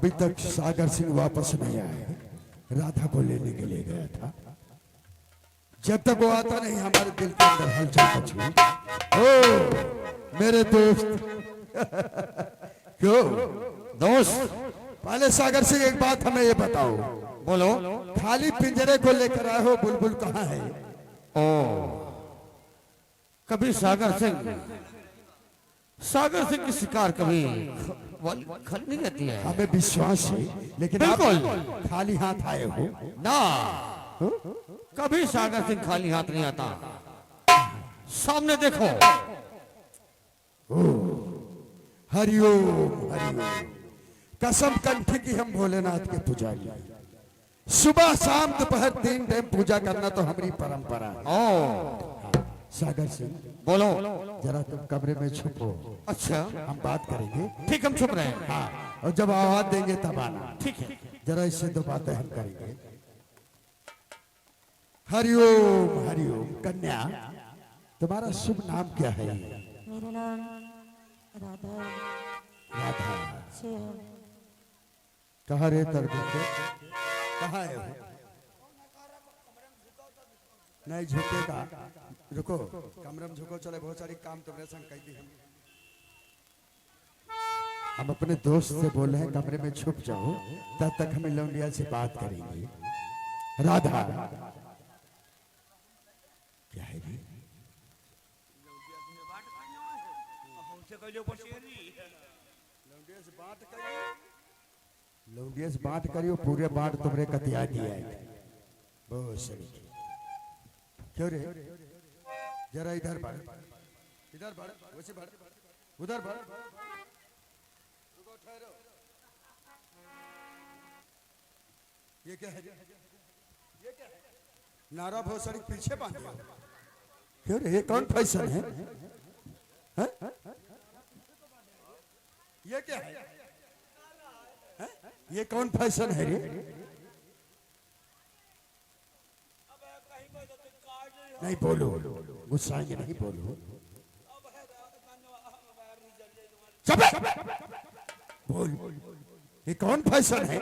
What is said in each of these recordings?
अभी तक सागर सिंह वापस नहीं आए। राधा को लेने के लिए गया था। जब तक वो आता नहीं हमारे दिल के अंदर हलचल मची। ओ मेरे दोस्त क्यों दोस्त, पहले सागर सिंह एक बात हमें ये बताओ। बोलो। खाली पिंजरे को लेकर आए हो, बुलबुल कहाँ है? ओ कभी सागर सिंह की शिकार कभी खल नहीं रहती है। हमें विश्वास है, लेकिन बिल्कुल आप खाली हाथ आए हो ना। कभी सागर सिंह खाली हाथ नहीं आता। सामने देखो। हरिओम हरिओम। कसम कंठी की हम भोलेनाथ के पुजारी। सुबह शाम दोपहर 3 टाइम पूजा करना तो हमारी परंपरा है। ओ सागर सिंह बोलो। जरा तुम कमरे में छुपो। अच्छा हम बात करेंगे। ठीक, हम छुप रहे हैं। हाँ, और जब आवाज देंगे तब आना। ठीक है। जरा इससे 2 बातें हम करेंगे। हरिओम हरिओम। कन्या, तुम्हारा शुभ नाम क्या है? मेरा नाम राधा राधा। से है। कहाँ रे तरबूज? कहाँ है वो? नहीं झुकेगा। रुको, कमरे में झुको। चले, बहुत सारी काम तुम्हारे संग कही थी। हम अपने दोस्त से बोल रहे हैं कमरे में छुप जाओ, तब तक हम लौंडिया से बात करेंगे। राधा क्या है रे? लौंडिया से बात करियो, पूरे बांट तुम्हारे कतिया दिया है। बहुत सही। क्यों रे? जरा इधर बढ़, इधर बढ़, वैसे बढ़, उधर बढ़। रुको, ठहरो। ये क्या है? ये क्या है? नारा बहुत सारी पीछे बांधे। क्यों रे? ये कौन फैशन है? हैं? ये क्या है? हैं? ये कौन फैशन है रे? नहीं बोलो, गुस्साएंगे नहीं, बोलो। बोल, ये कौन फैशन है?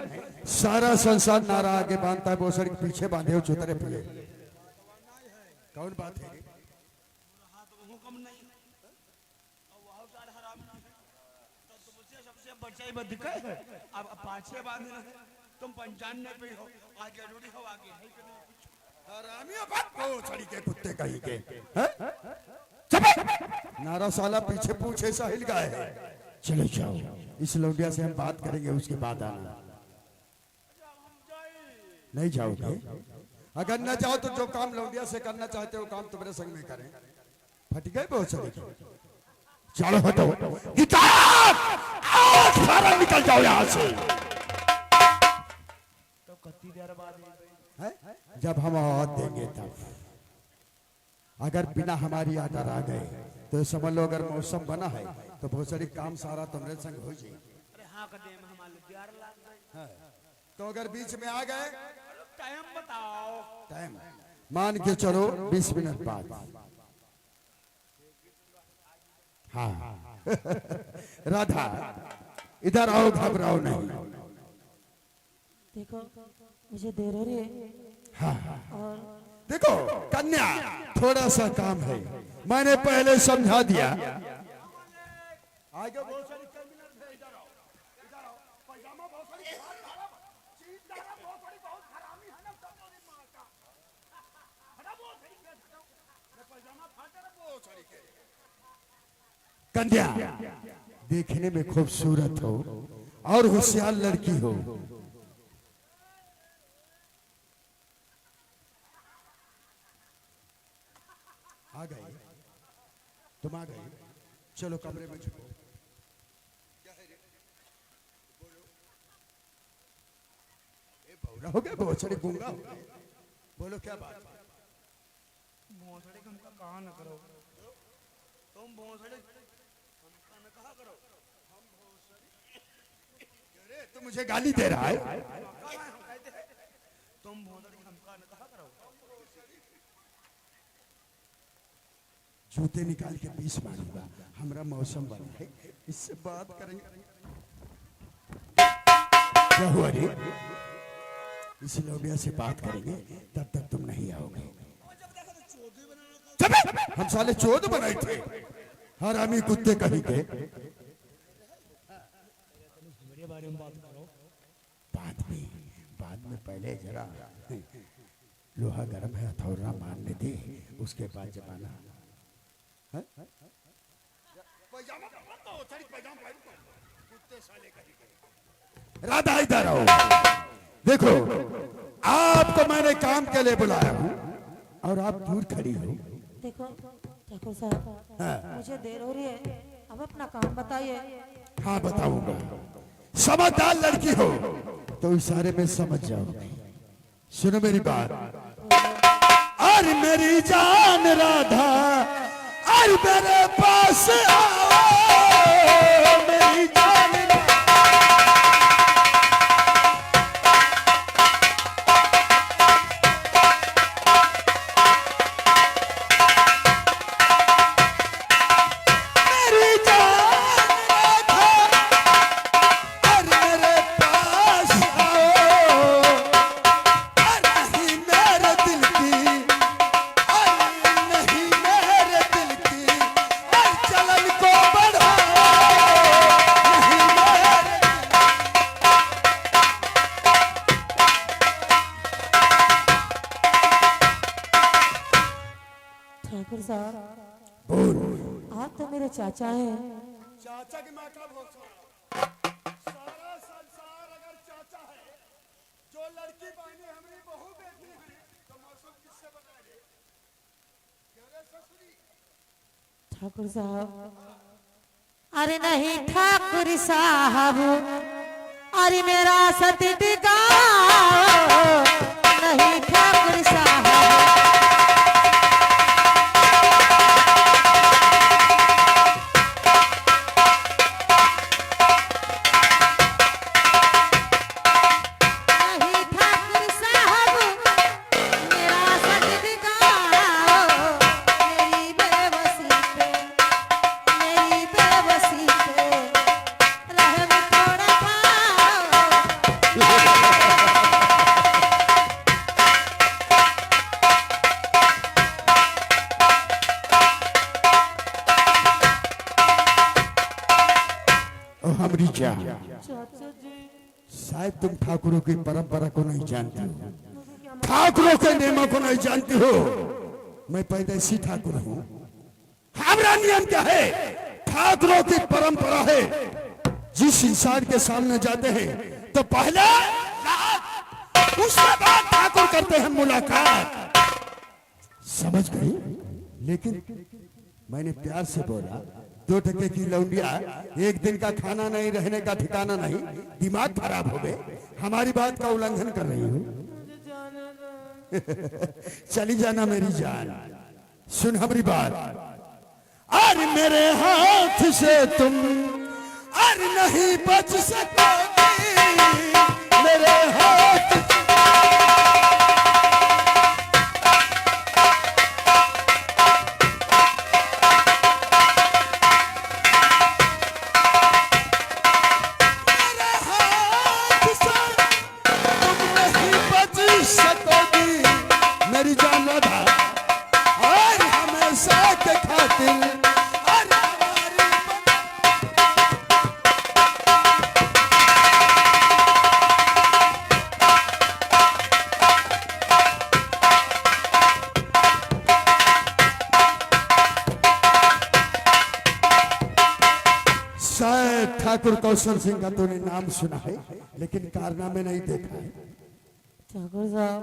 सारा संसार नारा आगे बांधता है, बहुत सारी पीछे बांधे हो चुतरे पिए। कौन बात है? अब पाछे बांधना है, तुम 95 पे हो, आज जरूरी हो आगे है कि नहीं? हरामियों बात को छड़ी के कुत्ते कहीं के। हैं? नारा साला पीछे पूछे सा हिल गया है। चले जाओ, इस लौंडिया से हम बात करेंगे, उसके बाद आना। नहीं जाओगे? अगर न जाओ तो जो काम लौंडिया से करना चाहते हो काम तुम्हारे संग में करें। फट गए बहुत सारे। चलो हटो, गिटार आओ, सारा निकल जाओ यहाँ से। तो कितनी देर बाद है? जब हम आवाज देंगे तब। अगर बिना हमारी आर्डर आ गए तो समझ लो, अगर मौसम बना है तो बहुत सारी काम सारा तुम्हारे संग हो जाए। अरे हाँ कदे में हमारे प्यार लग गए। तो अगर बीच में आ गए, टाइम बताओ। टाइम मान के चलो 20 मिनट बाद। हाँ राधा इधर आओ, घबराओ नहीं। देखो मुझे देर हो रही है। हाँ और देखो कन्या, थोड़ा सा काम है, मैंने पहले समझा दिया। आगे बहुत सारी टर्मिनल है, इधर आओ, इधर आओ। पैजामा बहुत सारी चीज डाला, बहुत सारी, बहुत हरामी है ना सब लोग मार का। हटा बहुत सारी के हटाओ, मैं पैजामा फाटा ना बहुत सारी के। कन्या देखने में खूबसूरत हो और होशियार लड़की हो। आ गए तुम, आ गए। चलो कमरे में छुपो। क्या है रे? बोलो। ए बौरा हो गया, बहुत सारे गूंगा हो गए। बोलो क्या बात? भोसड़े का हमका कहा न करो, तुम भोसड़े हमका न कहा करो। हम भोसड़े, अरे तू मुझे गाली दे रहा है? तुम भोसड़े हमका न कहा करो। जूते निकाल के 20 मारूंगा। हमारा मौसम बना है, इससे बात करेंगे। क्या हुआ रे? इस लौंडिया से बात करेंगे तब तक तुम नहीं आओगे। चुप! हम साले चोद बनाए थे, हरामी कुत्ते कहीं के। मेरे बारे में बात करो। बाद में पहले जरा लोहा गर्म है, हथौड़ा मारने दे, उसके बाद जमाना। राधा इधर आओ। देखो, आपको मैंने काम के लिए बुलाया हूँ और आप दूर खड़ी हो। देखो ठाकुर साहब, मुझे देर हो रही है, अब अपना काम बताइए। हाँ बताऊंगा। समझदार लड़की हो तो इशारे में समझ जाओगे। सुनो मेरी बात। अरे मेरी जान राधा, अरे मेरे पास आओ मेरी जान राधा। मेरी जान राधा, अरे मेरे पास आओ। अरे नहीं मेरे दिल की, अरे नहीं मेरे दिल की, अरे चलन को बढ़ाओ। नहीं मेरे ठाकुर साहब, बोल। आप तो मेरे चाचा हैं। चाचा की माँ का भोग सारा संसार अगर चाचा है, जो लड़की बहनी हमारी बहू बेटी है, तो मौसम किससे बनाएंगे? क्या रे ससुरी? ठाकुर साहब, अरे नहीं ठाकुर साहब, अरे मेरा सती टिकाओ। नहीं ठाकुर साहब, नहीं ठाकुर साहब, मेरा सती टिकाओ। मेरी बेबसी पे, मेरी बेबसी पे रहम थोड़ा खाओ। ओ हमारी जान, चाचा जी, शायद तुम ठाकुरों की परंपरा को नहीं जानती हो, ठाकुरों के नियमों को नहीं जानती हो। मैं पैदाइशी ठाकुर हूँ। हमारा नियम क्या है? ठाकुरों की परंपरा है, जिस इंसान के सामने जाते हैं तो पहले रात, उसके बाद ठाकुर करते हैं मुलाकात। समझ गई? लेकिन मैंने प्यार से बोला, 2 टके की लौंडिया, एक दिन का खाना नहीं, रहने का ठिकाना नहीं, दिमाग खराब हो गए। हमारी बात का उल्लंघन कर रही हूँ। चली जाना मेरी जान। सुन हमारी बात। अरे मेरे हाथ से तुम अरे नहीं बच सकोगी। मेरे हाथ मेरी जान राधा, और हमेशा के खातिर और हमारी शायद ठाकुर कौशल सिंह का तूने नाम सुना है, लेकिन कारनामे नहीं देखा है। ठाकुर साहब,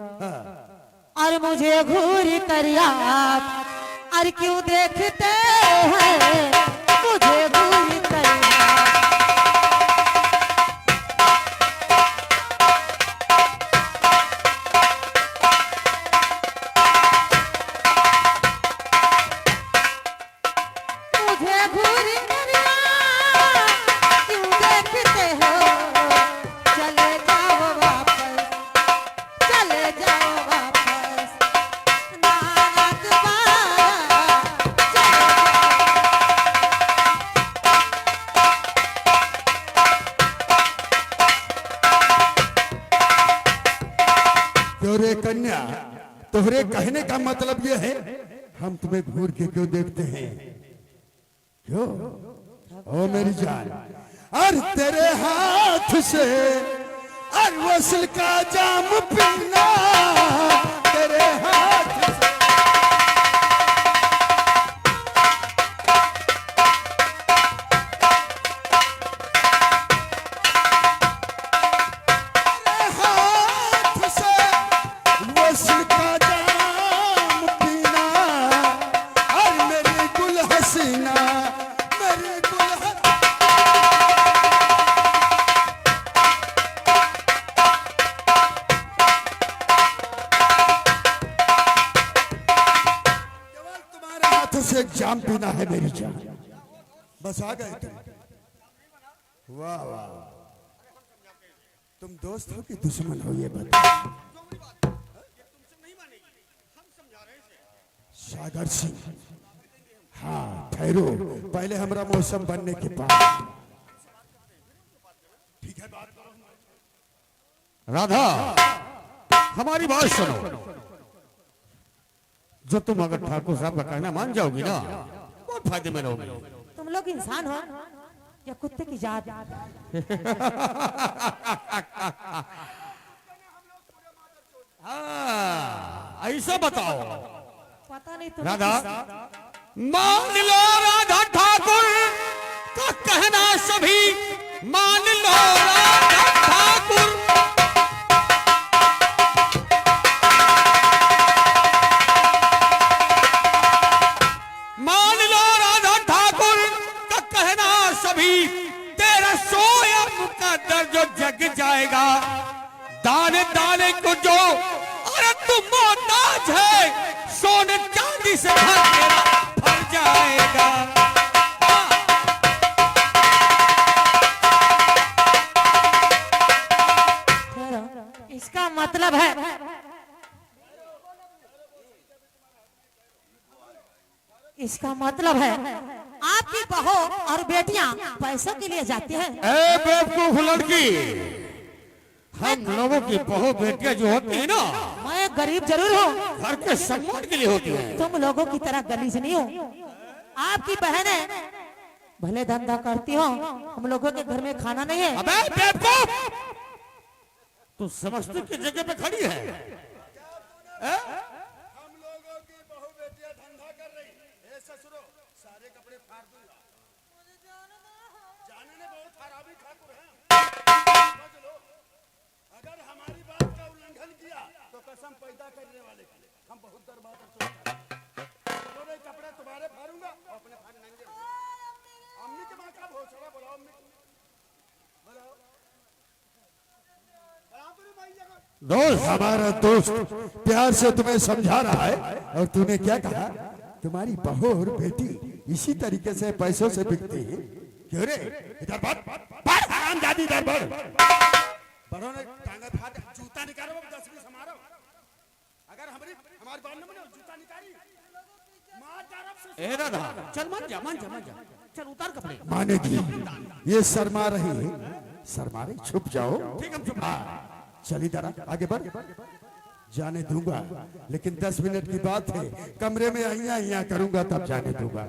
और मुझे घूर कर आप और क्यों देखते हैं? मुझे घूर कर मुझे घूर कर क्यों देखते हो? चले जाओ वापस, चले जाओ वापस, ना दोबारा चले जाओ। तोरे कन्या, तोहरे कहने का मतलब ये है हम तुम्हें घूर के क्यों देखते हैं? क्यों? ओ मेरी जान, और तेरे हाथ से और वसल का जाम पीना, तेरे हाथ से वसल का जाम पीना, और मेरी गुल हसीना, मेरी गुल केवल तुम्हारे हाथ से एक जाम पीना है मेरी जान। बस आ गए तुम। वाह वाह, तुम दोस्त हो कि दुश्मन हो ये बताओ। सागर सिंह, हाँ ठहरो, पहले हमारा मौसम बनने के बाद। ठीक है, बात करो। राधा, हमारी बात सुनो। जो तुम अगर ठाकुर साहब का कहना मान जाओगी ना, बहुत फायदे में रहोगे। तुम लोग इंसान हो या कुत्ते की जात? हाँ, ऐसा बताओ पता नहीं तुम राधा। मान लो राधा ठाकुर का कहना सभी मान लो राधा ठाकुर। मान लो राधा ठाकुर का कहना सभी, तेरा सोया मुकद्दर जो जग जाएगा। दाने दाने को जो अरे तू मोहताज है, सोने चांदी से घर तेरा भर जाएगा। इसका मतलब है इसका मतलब है आपकी बहू और बेटियां पैसों के लिए जाती हैं। ए बेवकूफ लड़की, हम लोगों की बहू बेटियां जो होती है ना, मैं गरीब जरूर हूँ, घर के सम्मान के लिए होती है। तुम लोगों की तरह गलीज नहीं हूँ। आपकी बहनें भले धंधा करती हो, हम लोगों के घर में खाना नहीं है। अबे बेवकूफ, तू समझती की जगह पे खड़ी है? हम लोगों की बहू बेटियां धंधा कर रही। ए ससुरो, सारे कपड़े फाड़ दूंगा। जाने ने बहुत खराबी ठाकुर है। समझ लो, अगर हमारी बात का उल्लंघन किया तो कसम पैदा करने वाले की हम बहुत दरबार तुम्हारे कपड़े तुम्हारे फाड़ूंगा और अपने फाड़ नंगे होंगे। अम्मी के माँ का भोसड़ा बुलाओ, अम्मी बुलाओ, बुलाओ पूरी भाई जगह। दोस्त, हमारा दोस्त प्यार से तुम्हें समझा रहा है, और तूने क्या कहा? तुम्हारी बहू और बेटी इसी तरीके से पैसों से बिकती है। क्यों रे? इधर बढ़, हरामजादी, इधर बढ़। बड़ों ने टांगे फाड़, जूता निकालो, 10 समारो। अगर हमारी बात न मानो, जूता निकाली मार तरफ से। ए राधा, चल मान जा, मान जा, मान जा, चल उतार कपड़े। मानेगी, ये शर्मा रही है, शर्मा रही, छुप जाओ। ठीक, हम चुप। चल इधर आगे बढ़, जाने दूंगा, लेकिन 10 मिनट की बात है। कमरे में अहिया करूंगा तब जाने दूंगा।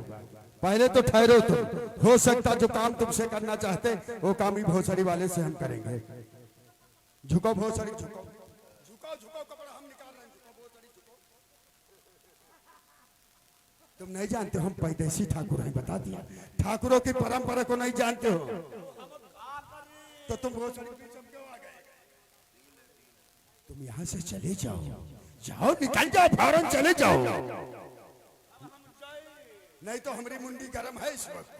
पहले तो ठहरो तुम। हो सकता जो काम तुमसे करना चाहते वो काम ही भोसड़ी वाले से हम करेंगे। झुको भोसड़ी, झुको, झुकाओ झुकाओ, कपड़ा हम निकाल रहे हैं। झुकाओ बहुत सारी, झुकाओ। तुम नहीं जानते हम पैदेशी ठाकुर हैं, बता दिया। ठाकुरों की परंपरा को नहीं जानते हो तो तुम भोसड़ी क्यों आ गए? तुम यहाँ से चले जाओ, जाओ, निकल जाओ, फौरन चले जाओ, नहीं तो हमारी मुंडी गर्म है इस वक्त।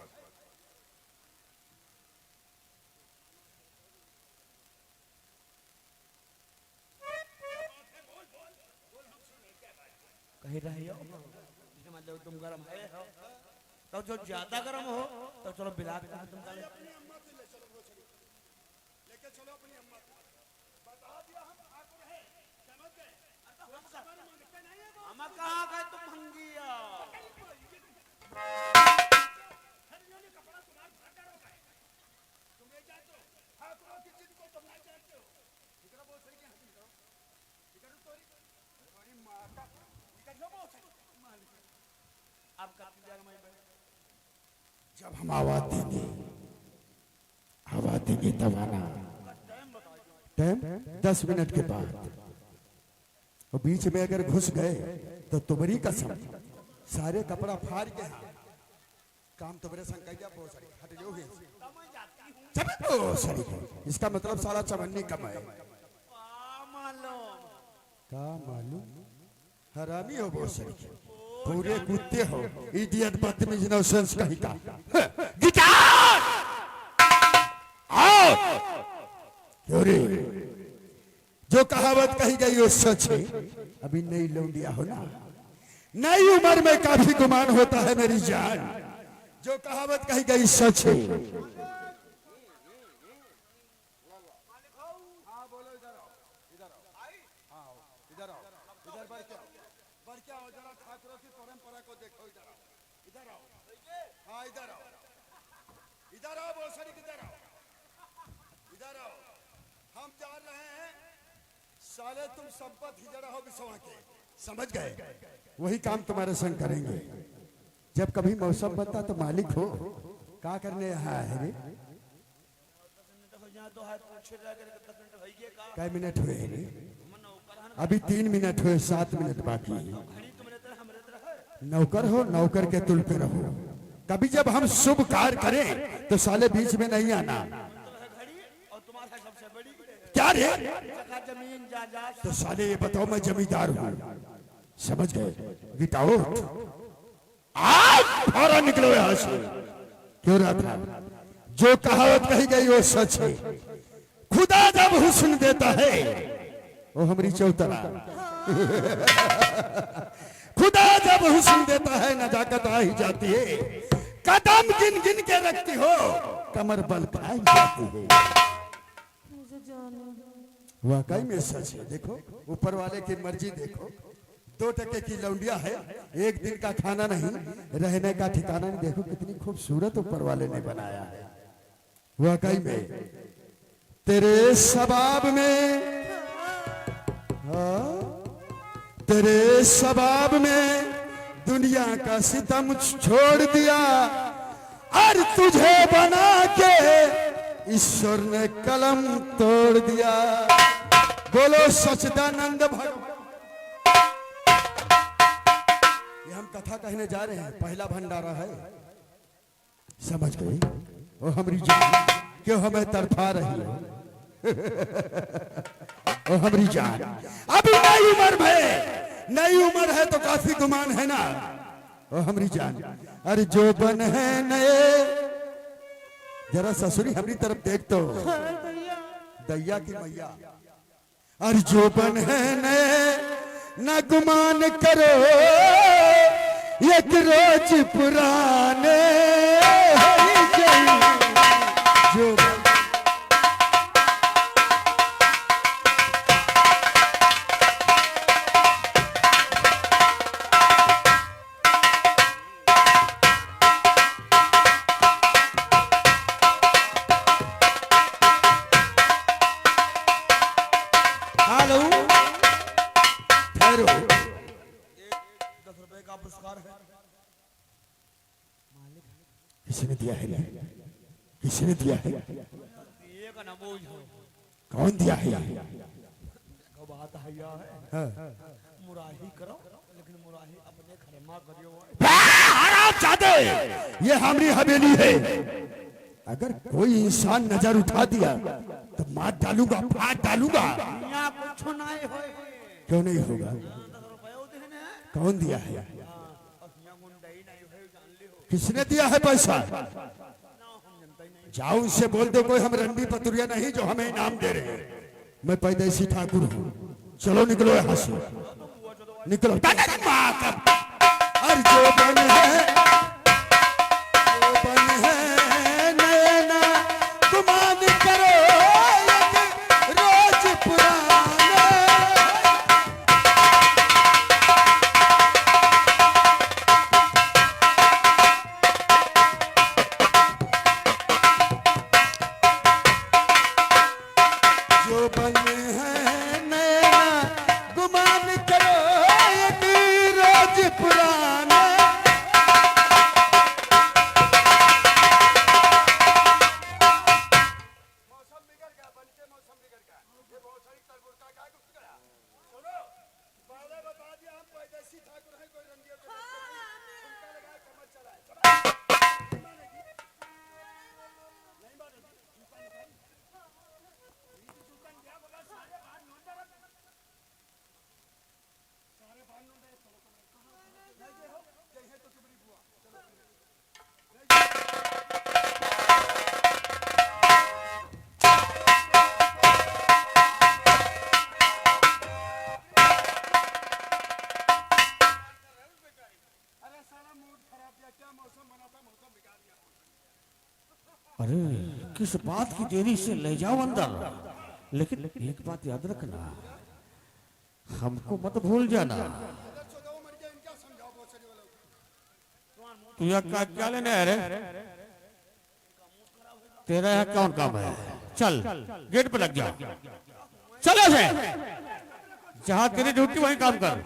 कह रहे हो इसका मतलब तुम गरम है हो, तो जो ज्यादा गरम हो तो चलो बिलात का तुम डाले। अपनी अम्मा से ले चलो भोसड़ी, लेके चलो अपनी अम्मा को। बता दिया हम ठाकुर है, समझ गए? हम कहाँ गए तुम भंगिया? कपड़ा तुम्हारा फाटा रोका है, तुम ये जानते हो ठाकुरों की जिद को तुम नहीं जानते हो। इधर भोसड़ी के हाथ में, इधर तो जब हम आवाज देंगे तब आना। टाइम 10 मिनट के बाद। और बीच में अगर घुस गए तो तुम्हारी कसम सारे कपड़ा फाड़ के काम तुम्हारे संग कैया बहुत सारी हट जाओगे। इसका मतलब सारा चवन्नी कम है। का मालूम हरामी हो बहुत सारी, पूरे कुत्ते हो, इडियट बदतमीज नौसेंस कहीं का। गिटार आओ क्यों रे? जो कहावत कही गई वो सच है। अभी नई लौंडिया हो ना, नई उम्र में काफी गुमान होता है मेरी जान। जो कहावत कही गई सच है। हम जा रहे हैं, साले तुम संपत्ति जरा हो बिसवा के। समझ गए? वही काम तुम्हारे संग करेंगे। जब कभी मौसम बनता तो मालिक हो, क्या करने यहाँ है रे? कै मिनट हुए रे? अभी 3 मिनट हुए, 7 मिनट बाकी है। नौकर हो, नौकर के तुल पे रहो। कभी जब हम शुभ कार्य करें तो साले बीच में नहीं आना। क्या रे? तो साले ये बताओ मैं जमींदार हूँ, समझ गए? गिटाओ आज फौरन निकलो यहाँ से। क्यों रहा था? जो कहावत कही गई वो सच है। खुदा जब हुस्न देता है वो हमारी चौतरा। खुदा जब हुस्न देता है नजाकत आ ही जाती है। कदम गिन गिन के रखती हो, कमर बल खा ही जाती है। वाकई में सच है। देखो ऊपर वाले की मर्जी देखो। 2 टके की लौंडिया है, एक दिन का खाना नहीं, रहने का ठिकाना नहीं। देखो कितनी खूबसूरत ऊपर वाले ने बनाया है। वाकई में तेरे सबाब में, तेरे सबाब में दुनिया का सितम छोड़ दिया और तुझे बना के ईश्वर ने कलम तोड़ दिया। बोलो सच्चिदानंद भगवान। ये हम कथा कहने जा रहे हैं, पहला भंडारा है। समझ गई? वो हमारी जान क्यों हमें तड़फा रही है? वो हमारी जान अभी नई उम्र में, नई उम्र है तो काफी गुमान है ना। वो हमारी जान अरे जो बन है नए, जरा ससुरी हमारी तरफ देख तो, दैया की मैया। अरे जो बन है नए न गुमान करो, एक रोज पुराने जो किसने दिया है? किसने दिया है? कौन दिया है? बात मुराही करो, लेकिन मुराही अपने घर में करियो। ये हमारी हवेली है। अगर कोई इंसान नजर उठा दिया तो मार डालूंगा, फाड़ डालूंगा। क्यों नहीं होगा? कौन दिया है? किसने दिया है पैसा? जाओ उनसे बोल दो कोई हम रणबीर पतुरिया नहीं जो हमें इनाम दे रहे हैं। मैं पैदेशी ठाकुर हूँ। चलो निकलो यहाँ से, निकलो। और जो बन है, जो बन है नैना गुमान करो, एक रोज पुराना। जो बन है नैना गुमान करो, एक रोज पुराना। देसी ठाकुर है कोई रंगे झुमका लगाए कमर चलाए नहीं मानेगी नहीं मानेगी झुमका लगाई झुमका क्या बोला सारे बाहर नोंदा सारे बाहर नोंदा चलो नहीं जे हो जय है तो तुम्हारी बुआ चलो अरे किस बात की देरी से ले जाओ अंदर, लेकिन एक बात याद रखना, हमको मत भूल जाना। तू यहाँ क्या लेने है रे? तेरा यहाँ कौन काम है? चल गेट पे लग जा, चलो से जहाँ तेरी ड्यूटी वहीं काम कर।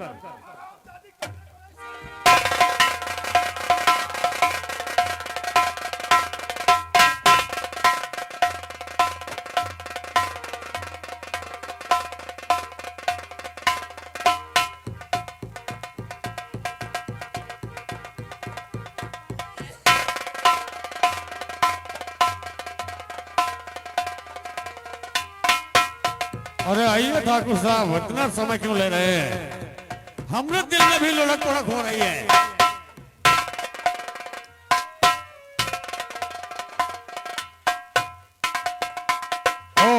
अरे आइए ठाकुर साहब, इतना समय क्यों ले रहे हैं? हमरे दिल में भी लुढ़क पुढ़क हो रही है। ओ,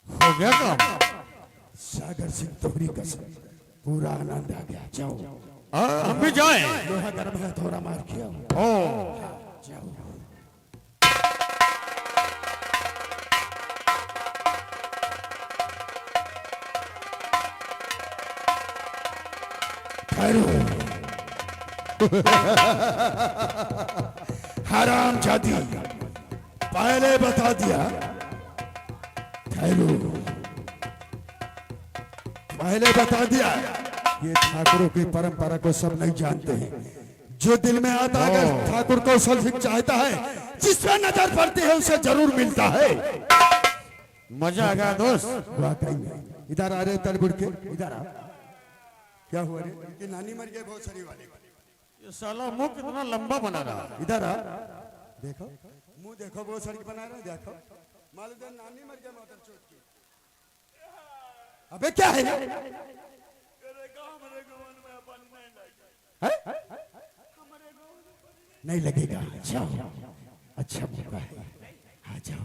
हो गया काम? सागर सिंह तोहरी कसम, पूरा आनंद आ गया। जाओ हम भी जाएं। लोहा गर्म है, थोड़ा मार किया। ओ जाओ हराम जाती, पहले बता दिया। ठहरो, पहले बता दिया। ये ठाकुरों की परंपरा को सब नहीं जानते हैं। जो दिल में आता है, अगर ठाकुर को सल्फिक चाहता है, जिसमें नजर पड़ती है उसे जरूर मिलता है। मजा आ गया दोस्त। वाकई में। इधर आ रहे तलबुड़ के, इधर आ। क्या हुआ रे? कि नानी मर गए बहुत सारी वाली ये साला मुंह कितना लंबा बना रहा है। इधर आ, देखो मुंह देखो बहुत सारी बना रहा देखो मालूम नानी मर गया मोटर चोट की। अबे क्या है? नहीं लगेगा। जाओ, अच्छा मौका है, आ जाओ।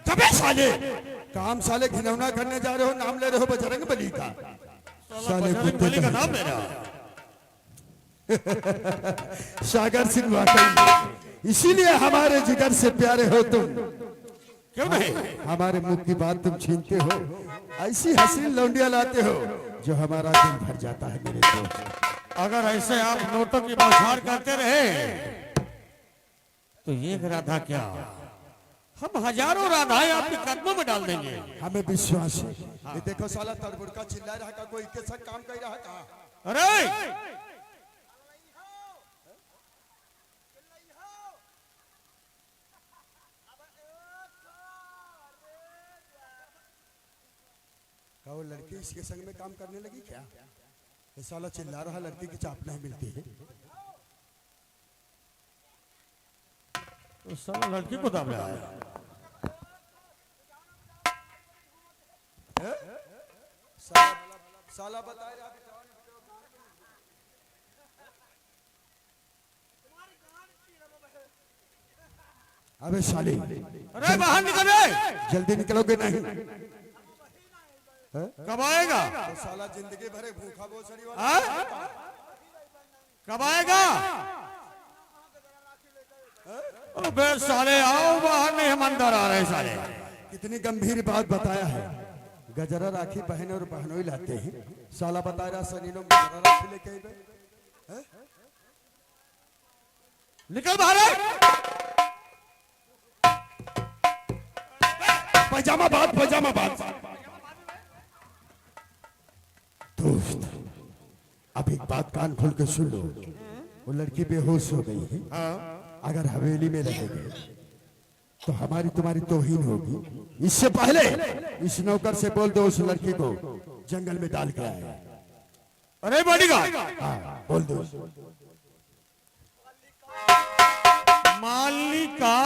कबे साले काम साले घिनौना करने जा रहे हो, नाम ले रहे हो बजरंग बली का। साले बजरंग बली का नाम ले रहा। सागर सिंह वाकई, इसीलिए हमारे जिगर से प्यारे हो तुम। क्यों नहीं? हमारे मुंह की बात तुम छीनते हो, ऐसी हसीन लौंडिया लाते हो जो हमारा दिल भर जाता है मेरे दोस्त। अगर ऐसे आप नोटों की बौछार करते रहे तो ये राधा क्या, हम हजारों राधाएं आपके कदमों में डाल देंगे। हमें विश्वास है। ये देखो साला तरबुड़ का चिल्ला रहा का कोई के साथ काम कर रहा का। अरे वो लड़की इसके संग में काम करने लगी क्या? ये साला चिल्ला रहा लड़की की चाप नहीं मिलती है। तो साला लड़की को दाम आया। साला बता रहा अबे साले, अरे बाहर निकल रे। जल्दी निकलोगे नहीं? कब आएगा? तो साला जिंदगी भरे भूखा बोसरी वाला। हाँ? कब आएगा? अबे साले आओ बाहर, नहीं हम अंदर आ रहे साले। कितनी गंभीर बात बताया है। गजरा राखी बहन और बहनोई लाते हैं। साला बता रहा सनीलों में गजरा राखी लेके आए। निकल बाहर। पैजामा बात, पैजामा बात। दोस्त, अब एक बात कान खोल के सुन लो। वो लड़की बेहोश हो गई है। अगर हवेली में रहेंगे तो हमारी तुम्हारी तौहीन होगी। इससे पहले इस नौकर से बोल दो उस लड़की को जंगल में डाल के आए। अरे बॉडीगार्ड, हाँ बोल दो। मालिका